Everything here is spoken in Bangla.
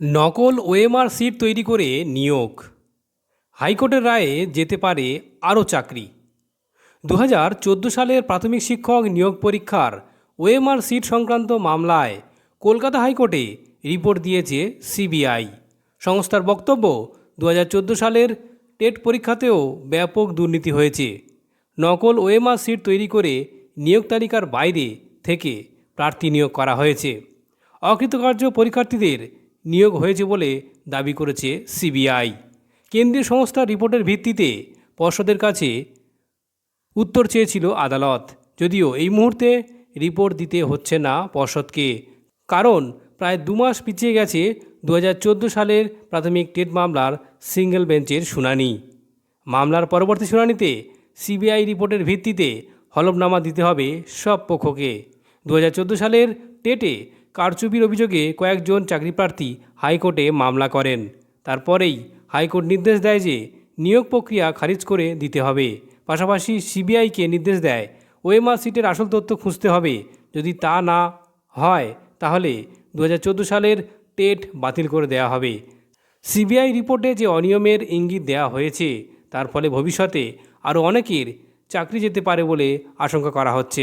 নকল ওএমআর সিট তৈরি করে নিয়োগ। হাইকোর্টের রায়ে যেতে পারে আরও চাকরি। 2014 সালের প্রাথমিক শিক্ষক নিয়োগ পরীক্ষার ওএমআর সিট সংক্রান্ত মামলায় কলকাতা হাইকোর্টে রিপোর্ট দিয়েছে সিবিআই। সংস্থার বক্তব্য, 2014 সালের টেট পরীক্ষাতেও ব্যাপক দুর্নীতি হয়েছে। নকল ওএমআর সিট তৈরি করে নিয়োগ তালিকার বাইরে থেকে প্রার্থী নিয়োগ করা হয়েছে। অকৃতকার্য পরীক্ষার্থীদের নিয়োগ হয়েছে বলে দাবি করেছে সিবিআই। কেন্দ্রীয় সংস্থার রিপোর্টের ভিত্তিতে পর্ষদের কাছে উত্তর চেয়েছিল আদালত। যদিও এই মুহূর্তে রিপোর্ট দিতে হচ্ছে না পর্ষদকে, কারণ প্রায় 2 মাস পিছিয়ে গেছে 2014 সালের প্রাথমিক টেট মামলার সিঙ্গেল বেঞ্চের শুনানি। মামলার পরবর্তী শুনানিতে সিবিআই রিপোর্টের ভিত্তিতে হলফনামা দিতে হবে সব পক্ষকে। 2014 সালের টেটে কারচুপির অভিযোগে কয়েকজন চাকরিপ্রার্থী হাইকোর্টে মামলা করেন। তারপরেই হাইকোর্ট নির্দেশ দেয় যে নিয়োগ প্রক্রিয়া খারিজ করে দিতে হবে। পাশাপাশি সিবিআইকে নির্দেশ দেয় ওএমআর সিটের আসল তথ্য খুঁজতে হবে। যদি তা না হয় তাহলে 2014 সালের টেট বাতিল করে দেওয়া হবে। সিবিআই রিপোর্টে যে অনিয়মের ইঙ্গিত দেওয়া হয়েছে তার ফলে ভবিষ্যতে আরও অনেকের চাকরি যেতে পারে বলে আশঙ্কা করা হচ্ছে।